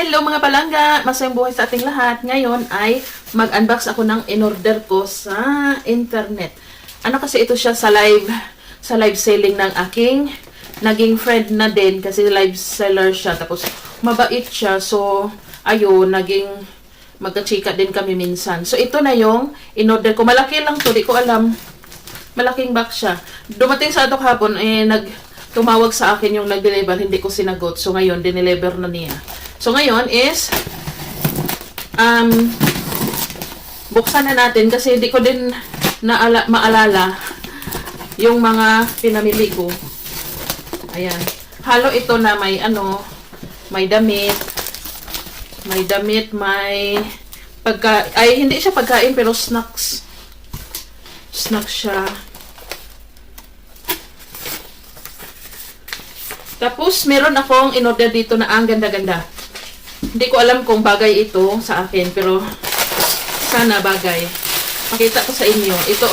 Hello mga palangga! Masayang buhay sa ating lahat. Ngayon ay mag-unbox ako ng in-order ko sa internet. Ano kasi ito siya sa live selling ng aking naging friend na din kasi live seller siya. Tapos mabait siya. So ayun, naging magka-chika din kami minsan. So ito na yung in-order ko. Malaki lang to, di ko alam. Malaking box siya. Dumating sa ato hapon, tumawag sa akin yung nag-deliver, hindi ko sinagot. So ngayon, dineliver na niya. So ngayon is buksan na natin kasi hindi ko din maalala yung mga pinamili ko. Ayan. Halo ito na may may damit, may hindi siya pagkain pero snacks. Snacks siya. Tapos meron akong in-order dito na ang ganda-ganda. Hindi ko alam kung bagay ito sa akin, pero sana bagay. Pakita ko sa inyo. Ito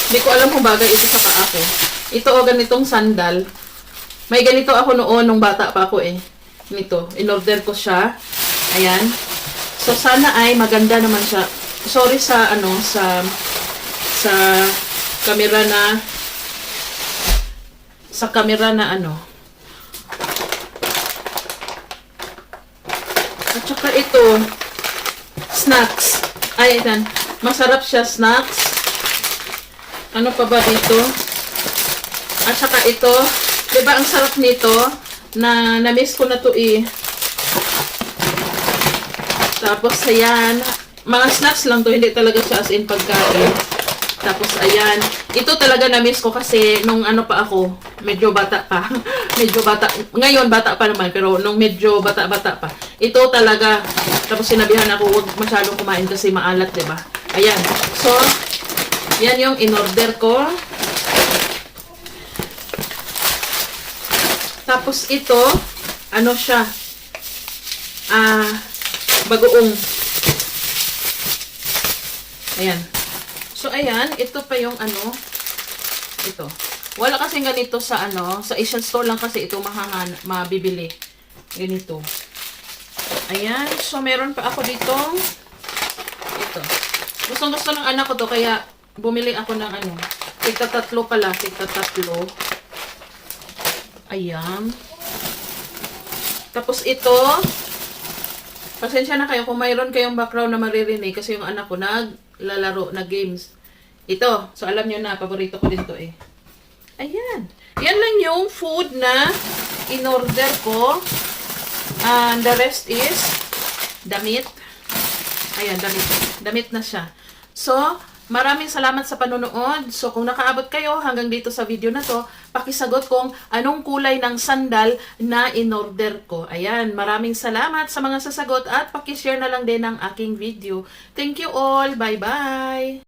Hindi ko alam kung bagay ito sa paa ko. Ito ganitong sandal. May ganito ako noon nung bata pa ako Nito, in-order ko siya. Ayan. So sana ay maganda naman siya. Sorry sa camera na At saka ito snacks. Ayan, masarap siya, snacks. Ano pa ba dito? At saka ito, 'di ba ang sarap nito? Na-miss ko na to Tapos ayan, mga snacks lang to, hindi talaga siya as in pagkain. Tapos, ayan. Ito talaga na-miss ko kasi nung pa ako, medyo bata pa. Medyo bata. Ngayon, bata pa naman. Pero nung medyo bata-bata pa. Ito talaga. Tapos sinabihan ako, huwag masyadong kumain kasi maalat, diba? Ayan. So, yan yung in-order ko. Tapos ito, siya? Bagoong. Ayan. So, ayan, ito pa yung ito. Wala kasing ganito sa sa Asian store lang kasi ito mabibili. Ganito. Ayan, so meron pa ako ditong ito. Gustong-gusto ng anak ko to, kaya bumili ako ng tigta-tatlo pala, tigta-tatlo. Ayan. Tapos ito, pasensya na kayo kung mayroon kayong background na maririnig kasi yung anak ko naglalaro na games. Ito. So, alam nyo na, paborito ko din to Ayan. Yan lang yung food na in-order ko. And the rest is damit. Ayan, damit. Damit na siya. So, maraming salamat sa panonood. So, kung nakaabot kayo hanggang dito sa video na to, pakisagot kung anong kulay ng sandal na in-order ko. Ayan, maraming salamat sa mga sasagot at pakishare na lang din ang aking video. Thank you all. Bye-bye!